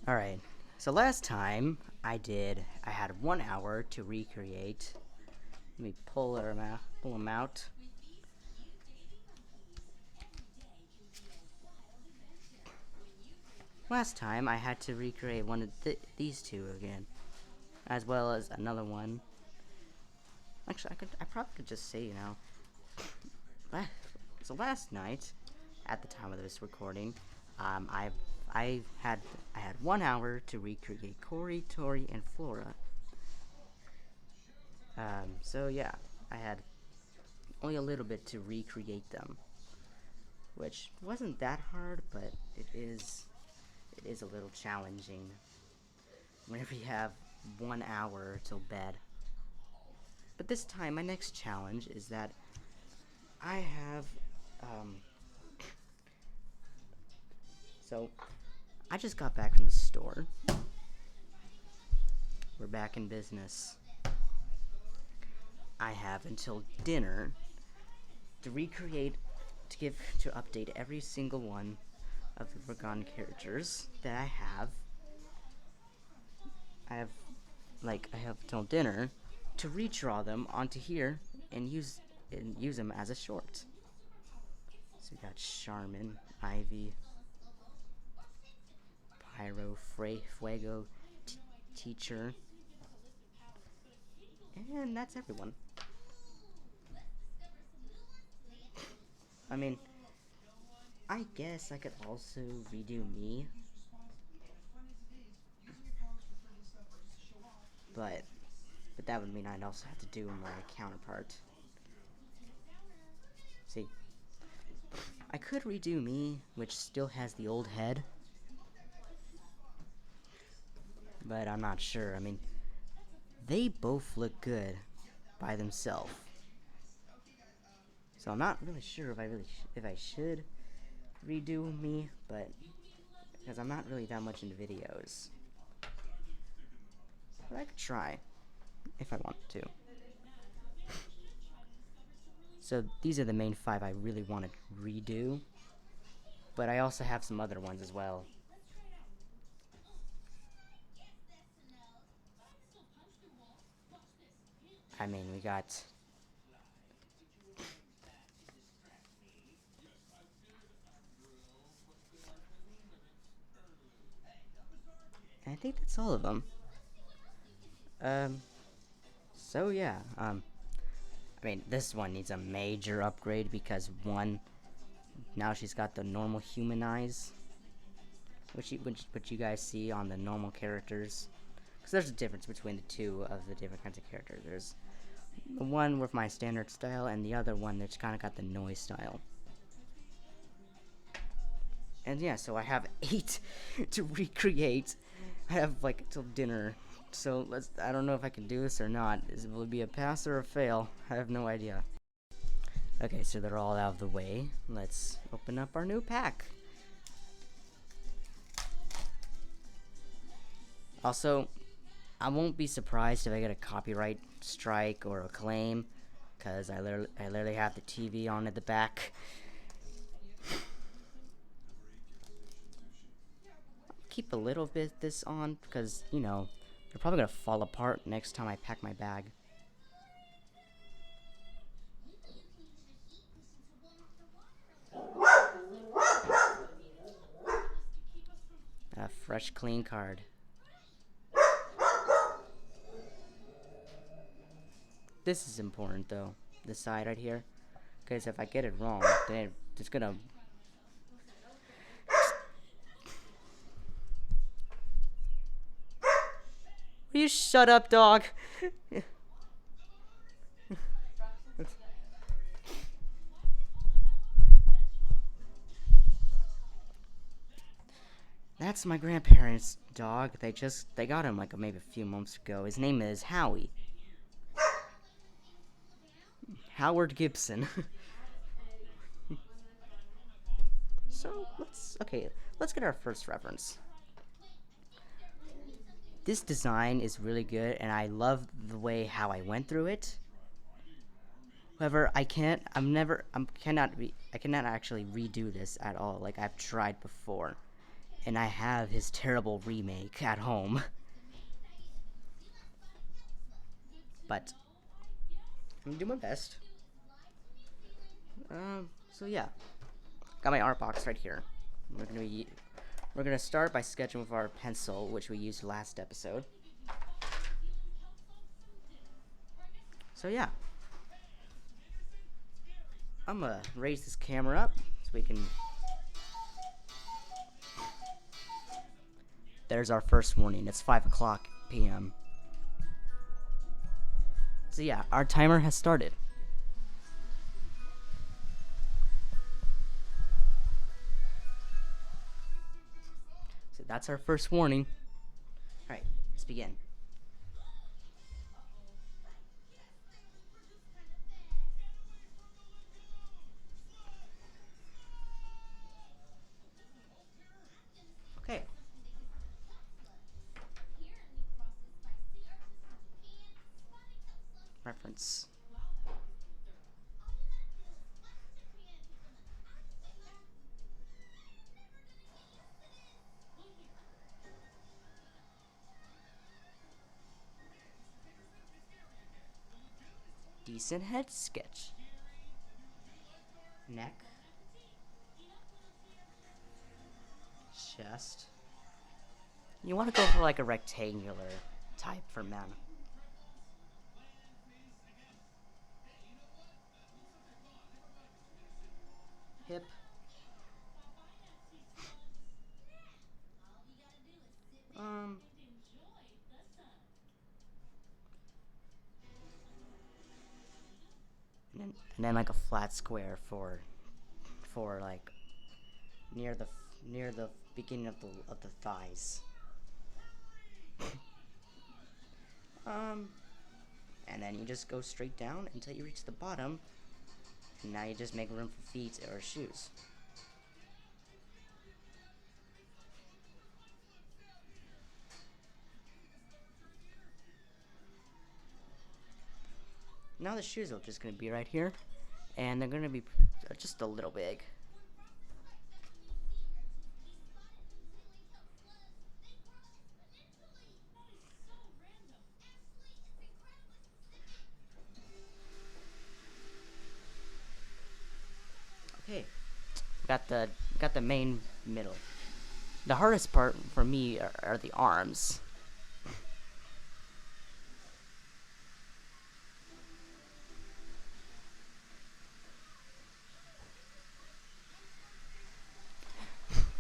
Alright, so last time I had 1 hour to recreate. Let me pull them out. Last time I had to recreate one of these two again, as well as another one. Actually, I probably could just say, so last night, at the time of this recording, I had 1 hour to recreate Corey, Tori, and Flora. So yeah, I had only a little bit to recreate them, which wasn't that hard, but it is a little challenging whenever you have 1 hour till bed. But this time, my next challenge is that I have, so I just got back from the store. We're back in business. I have until dinner to recreate, to update every single one of the forgotten characters that I have. I have till dinner to redraw them onto here and use them as a short. So we got Charmin, Ivy, Pyro, Fuego, Teacher, and that's everyone. I mean, I guess I could also redo me, but that would mean I'd also have to do my counterpart. See, I could redo me, which still has the old head, but I'm not sure. I mean, they both look good by themselves, so I'm not really sure if I should redo me, but because I'm not really that much into videos, but I could try if I want to. So these are the main 5 I really want to redo, but I also have some other ones as well. I mean, we got I think that's all of them. So yeah, I mean, this one needs a major upgrade because one, now she's got the normal human eyes, which you guys see on the normal characters. Because there's a difference between the two of the different kinds of characters. There's the one with my standard style, and the other one that's kind of got the noise style. And yeah, so I have 8 to recreate. I have like till dinner. So I don't know if I can do this or not. Will it be a pass or a fail? I have no idea. Okay, so they're all out of the way. Let's open up our new pack. Also, I won't be surprised if I get a copyright strike or a claim, because I literally have the TV on at the back. Keep a little bit this on, because, they're probably going to fall apart next time I pack my bag. A fresh, clean card. This is important, though. This side right here. Because if I get it wrong, then it's gonna... Will you shut up, dog? That's my grandparents' dog. They got him like maybe a few months ago. His name is Howie. Howard Gibson. So let's get our first reference. This design is really good, and I love the way how I went through it. However, I cannot actually redo this at all. Like I've tried before, and I have his terrible remake at home. But I'm gonna do my best. So yeah, got my art box right here. We're gonna start by sketching with our pencil, which we used last episode. So yeah, I'm gonna raise this camera up so we can. There's our first warning. It's 5 o'clock p.m. So yeah, our timer has started. So that's our first warning. Alright, let's begin. Okay. Reference. Decent head sketch. Neck. Chest. You want to go for like a rectangular type for men. Hip. Um. And then like a flat square for like near the beginning of the thighs. And then you just go straight down until you reach the bottom. And now you just make room for feet or shoes. Now the shoes are just gonna be right here, and they're gonna be just a little big. Okay, got the main middle. The hardest part for me are the arms.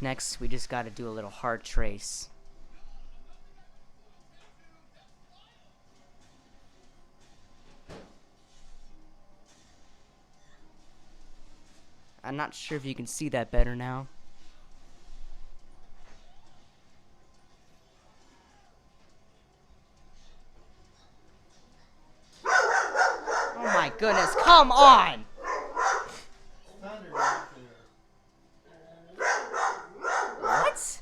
Next, we just gotta do a little hard trace. I'm not sure if you can see that better now. Oh my goodness, come on! What?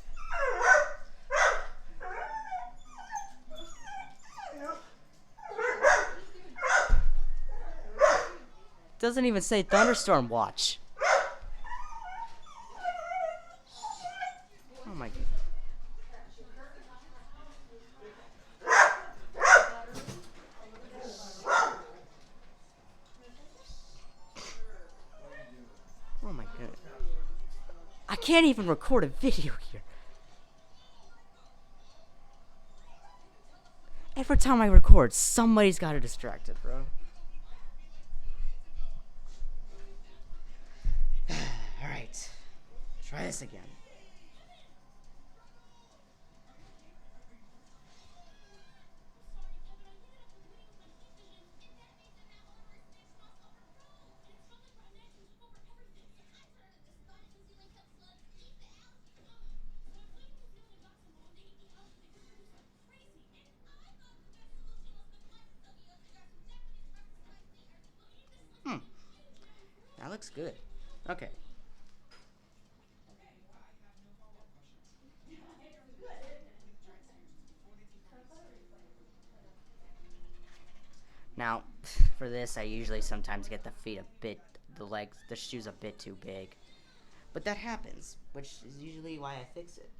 Doesn't even say thunderstorm watch. Oh my god. Oh my god. I can't even record a video here. Every time I record, somebody's got to distract it, bro. Alright. Try this again. That looks good. Okay. Now, for this, I usually sometimes get the legs, the shoes a bit too big. But that happens, which is usually why I fix it.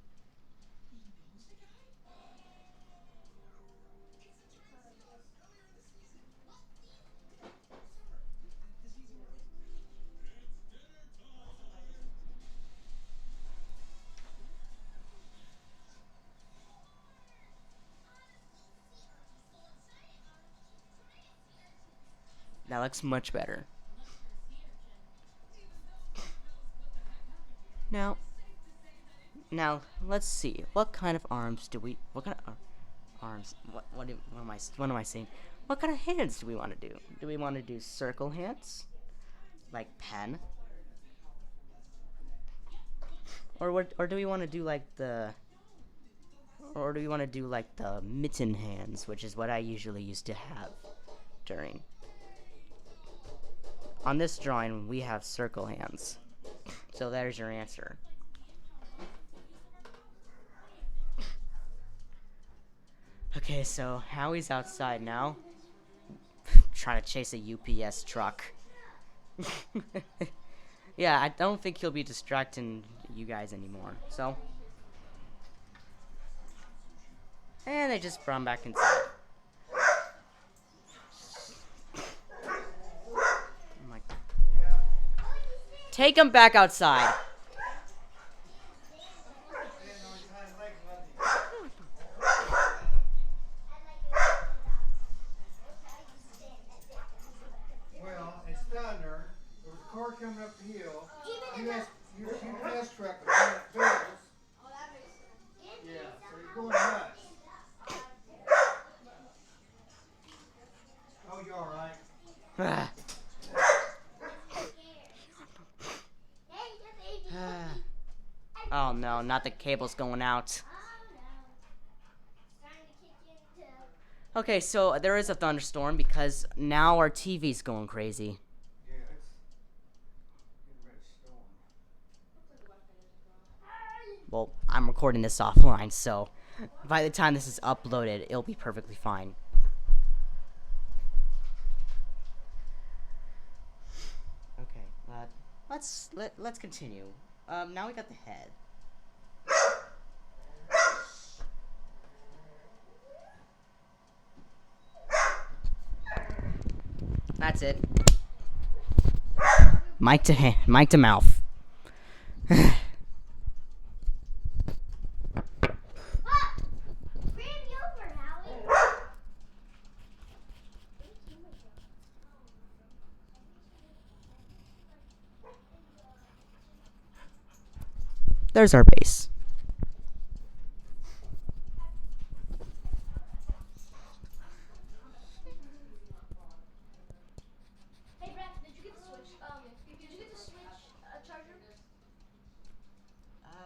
That looks much better. Now, let's see. What kind of arms do we? What kind of arms? What am I saying? What kind of hands do we want to do? Do we want to do circle hands, like pen, or do we want to do like the mitten hands, which is what I usually used to have during. On this drawing, we have circle hands. So there's your answer. Okay, so Howie's outside now, trying to chase a UPS truck. Yeah, I don't think he'll be distracting you guys anymore. So, and they just brought him back inside. Take him back outside. Well, it's thunder. There was a car coming up the hill. UPS truck was going up bills. Yeah, so he's going nuts. Oh, you all right? Oh no, not the cable's going out. Okay, so there is a thunderstorm because now our TV's going crazy. Yeah, it's getting ready to storm. Well, I'm recording this offline, so by the time this is uploaded, it'll be perfectly fine. Okay, let's continue. Now we got the head. That's it. Mic to mouth. There's our base.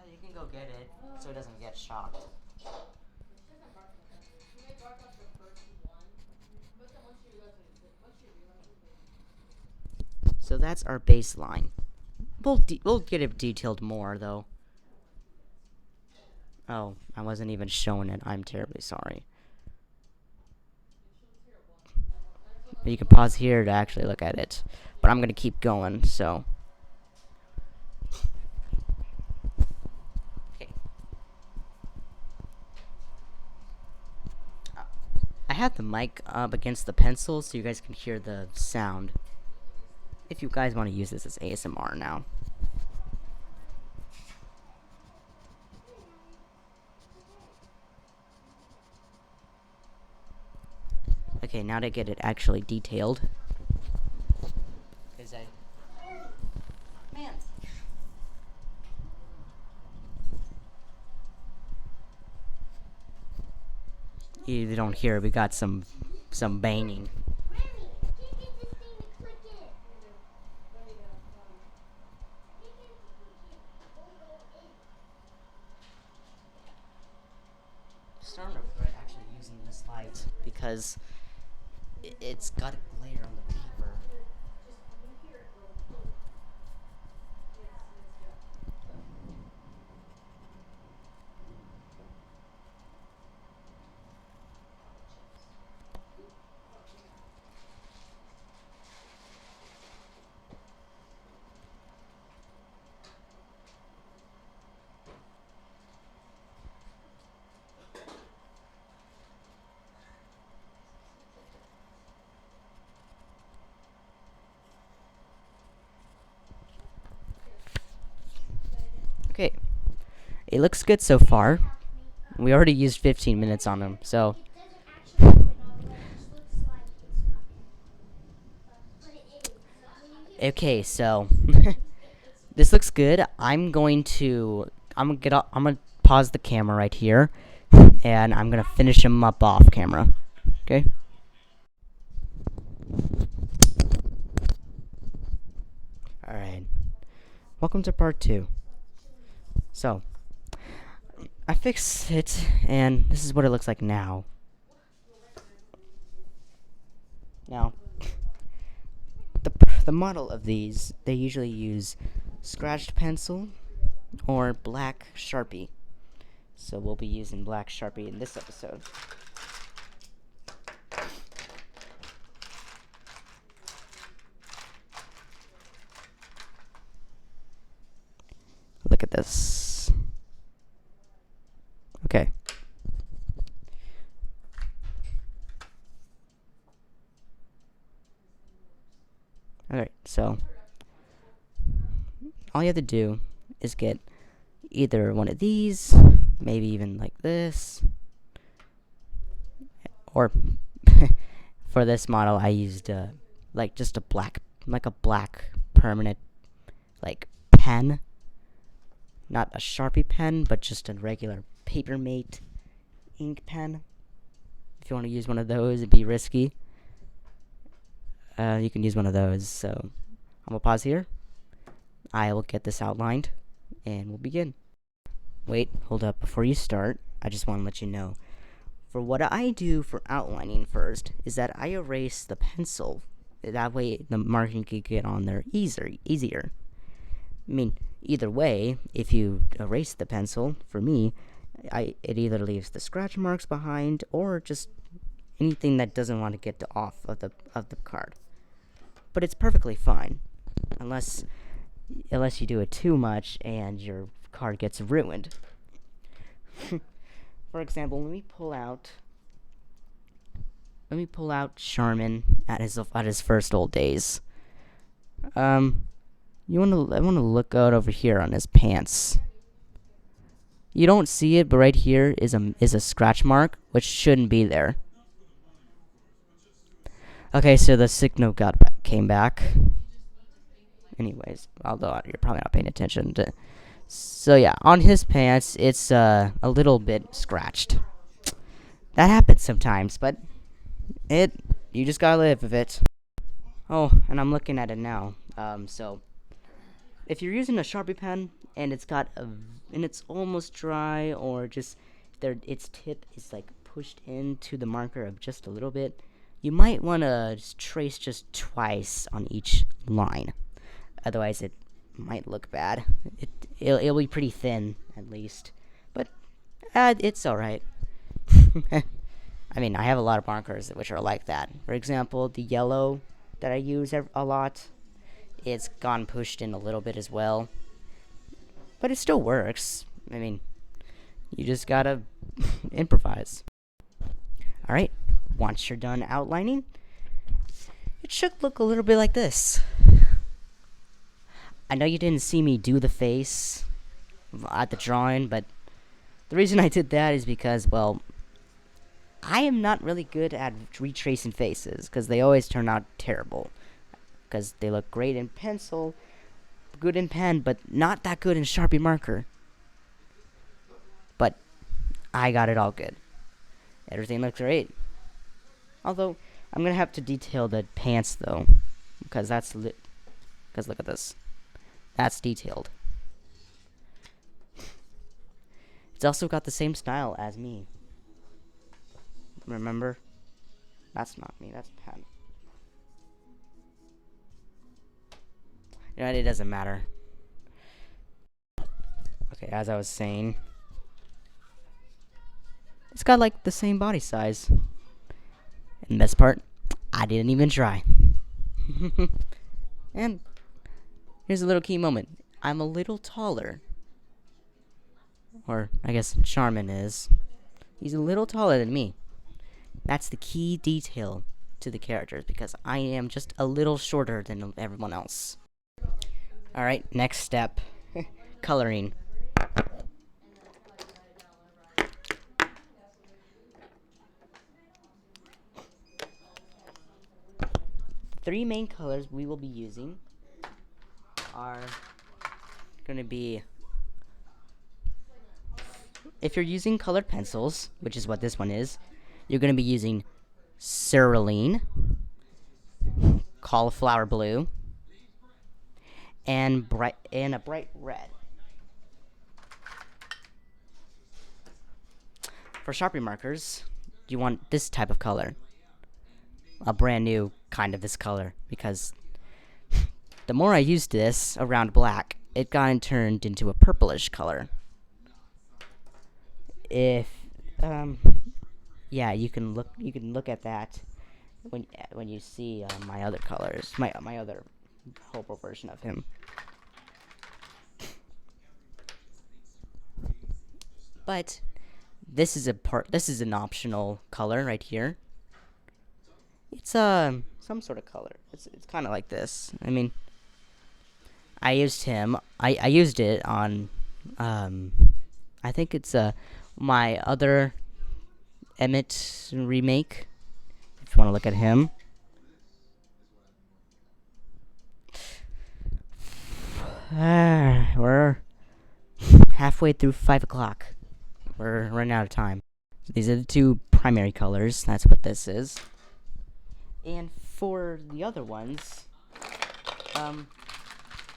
You can go get it so it doesn't get shocked. So that's our baseline. We'll get it detailed more though. Oh, I wasn't even showing it. I'm terribly sorry. You can pause here to actually look at it, but I'm gonna keep going. So. I have the mic up against the pencil so you guys can hear the sound. If you guys want to use this as ASMR now. Okay, now to get it actually detailed. Man. You don't hear, we got some banging. Starting to regret actually using this light because it's got a glare on the paper. Okay, it looks good so far. We already used 15 minutes on them, so. Okay, so this looks good. I'm gonna pause the camera right here, and I'm gonna finish him up off camera. Okay. All right. Welcome to part 2. So I fixed it, and this is what it looks like now. Now, the model of these, they usually use scratched pencil or black Sharpie. So we'll be using black Sharpie in this episode. Look at this. Okay. Alright, so all you have to do is get either one of these, maybe even like this, or for this model I used like just a black permanent like pen, not a Sharpie pen, but just a regular Papermate ink pen. If you want to use one of those, it'd be risky. You can use one of those. So I'm gonna pause here. I will get this outlined, and we'll begin. Wait, hold up. Before you start, I just want to let you know. For what I do for outlining first is that I erase the pencil. That way the marking can get on there easier. I mean, either way, if you erase the pencil, for me, it either leaves the scratch marks behind or just anything that doesn't want to get off of the card. But it's perfectly fine, unless you do it too much and your card gets ruined. For example, let me pull out Charmin at his first old days. I want to look out over here on his pants. You don't see it, but right here is a scratch mark, which shouldn't be there. Okay, so the signal came back. Anyways, although you're probably not paying attention to. So yeah, on his pants, it's a little bit scratched. That happens sometimes, but you just gotta live with it. Oh, and I'm looking at it now. So if you're using a Sharpie pen and it's almost dry, or just its tip is like pushed into the marker of just a little bit, you might want to trace just twice on each line. Otherwise, it might look bad. It'll be pretty thin, at least. But it's alright. I mean, I have a lot of markers which are like that. For example, the yellow that I use a lot, it's gone pushed in a little bit as well. But it still works. I mean, you just gotta improvise. Alright, once you're done outlining, it should look a little bit like this. I know you didn't see me do the face at the drawing, but the reason I did that is because, well, I am not really good at retracing faces, because they always turn out terrible. Because they look great in pencil, good in pen, but not that good in Sharpie marker. But I got it all good. Everything looks great. Although, I'm going to have to detail the pants, though. Because because look at this. That's detailed. It's also got the same style as me. Remember? That's not me, that's Pen. You know, it doesn't matter. Okay, as I was saying, it's got like the same body size. And the best part, I didn't even try. And here's a little key moment. I'm a little taller. Or, I guess Charmin is. He's a little taller than me. That's the key detail to the characters, because I am just a little shorter than everyone else. Alright, next step. Coloring. Three main colors we will be using are going to be, if you're using colored pencils, which is what this one is, you're going to be using cerulean, cauliflower blue, and a bright red. For Sharpie markers, you want this type of color, a brand new kind of this color, because the more I used this around black, it got turned into a purplish color. If yeah, you can look at that when you see my other colors, my other hobo version of him. But this is an optional color right here. It's some sort of color. It's kind of like this. I mean, I used it on I think it's my other Emmett remake. If you want to look at him. We're halfway through 5 o'clock. We're running out of time. So these are the two primary colors. That's what this is. And for the other ones,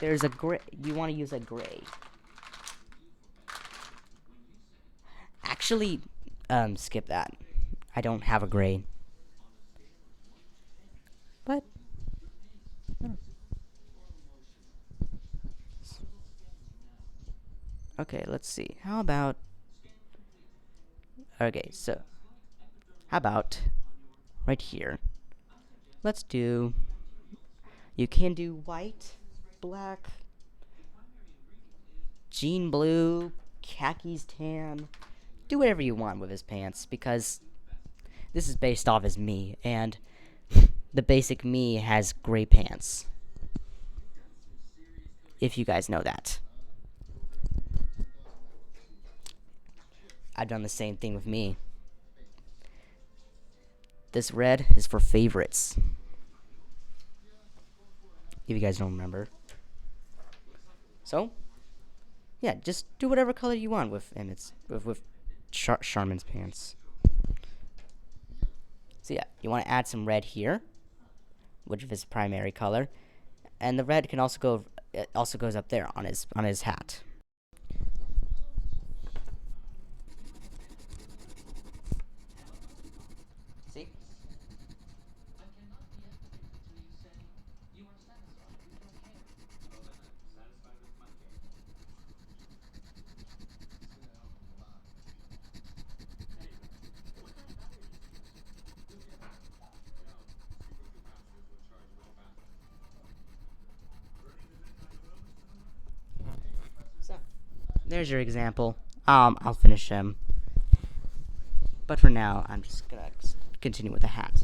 there's a gray. You want to use a gray. Actually, skip that. I don't have a gray. But okay, let's see. How about right here? Let's do. You can do white, black, jean blue, khakis tan. Do whatever you want with his pants, because this is based off his me, and the basic me has gray pants. If you guys know that. I've done the same thing with me. This red is for favorites. If you guys don't remember. So, yeah, just do whatever color you want with Charmin's pants. So yeah, you want to add some red here, which is his primary color, and the red can also go. It also goes up there on his hat. See? So, there's your example. I'll finish him. But for now, I'm just gonna continue with the hat.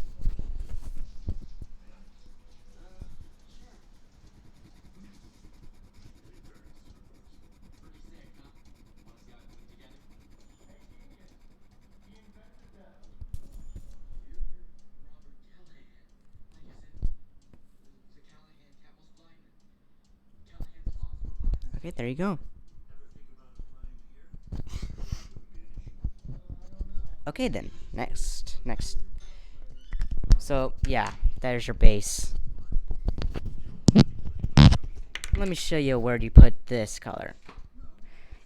Okay, there you go. Okay then, next. So, yeah, there's your base. Let me show you where you put this color.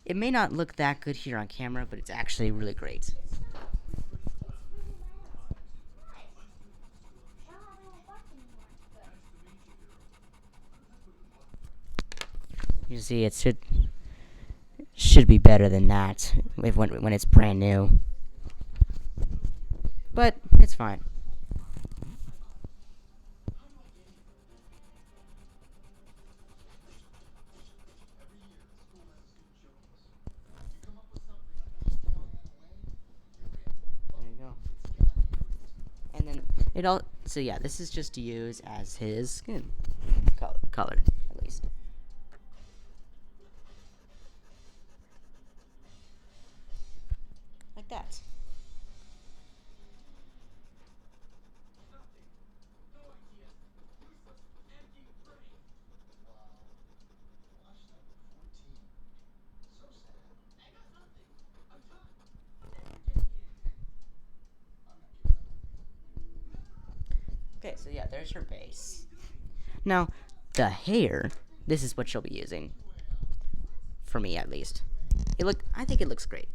It may not look that good here on camera, but it's actually really great. You see, it should be better than that when it's brand new. But it's fine. There you go. And then so yeah, this is just to use as his skin color, at least. Like that. Okay, so yeah, there's your base. Now, the hair, this is what she'll be using. For me, at least. I think it looks great.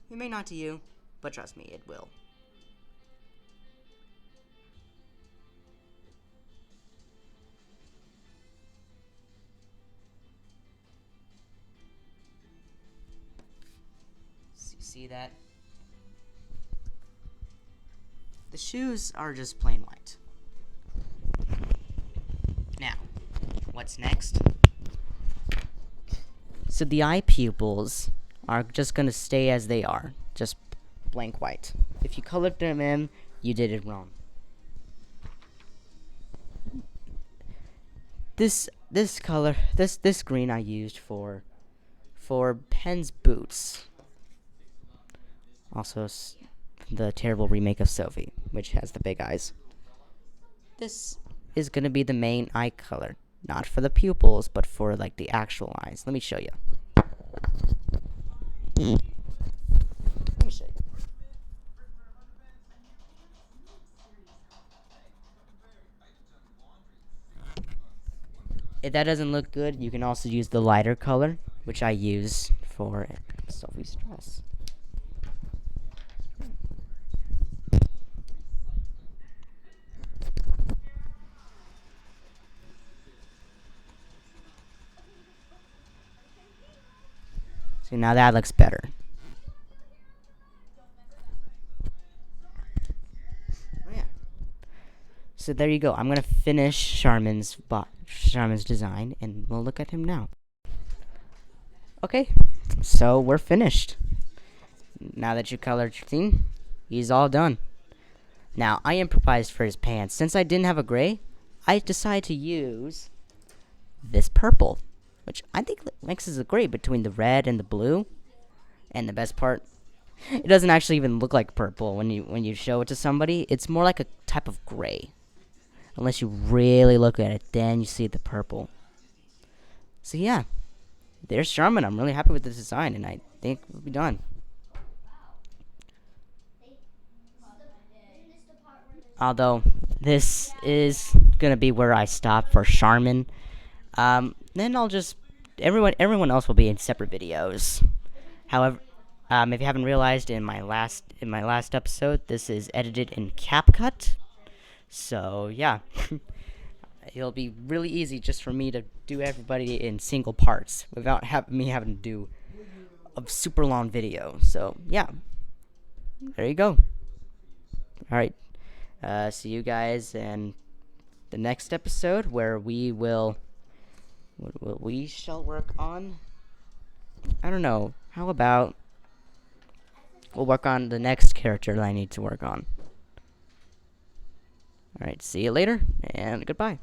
It may not to you, but trust me, it will. See that? The shoes are just plain white. Now, what's next? So the eye pupils are just gonna stay as they are, just blank white. If you colored them in, you did it wrong. This color, this green I used for Penn's boots. Also, the terrible remake of Sophie, which has the big eyes. This is gonna be the main eye color, not for the pupils, but for like the actual eyes. Let me show you. Let me show you. If that doesn't look good, you can also use the lighter color, which I use for Sophie's dress. So now that looks better. Oh yeah. So there you go. I'm gonna finish Charmin's design, and we'll look at him now. Okay, so we're finished. Now that you colored your thing, he's all done. Now I improvised for his pants. Since I didn't have a gray, I decided to use this purple, which I think mixes a gray between the red and the blue. And the best part, it doesn't actually even look like purple when you show it to somebody. It's more like a type of gray. Unless you really look at it, then you see the purple. So yeah, there's Charmin. I'm really happy with the design, and I think we'll be done. Although this is gonna be where I stop for Charmin. Then I'll just everyone else will be in separate videos. However, if you haven't realized, in my last episode, this is edited in CapCut. So yeah, it'll be really easy just for me to do everybody in single parts without me having to do a super long video. So yeah, there you go. All right, see you guys in the next episode, where we shall work on. I don't know. How about we'll work on the next character that I need to work on. Alright, see you later, and goodbye.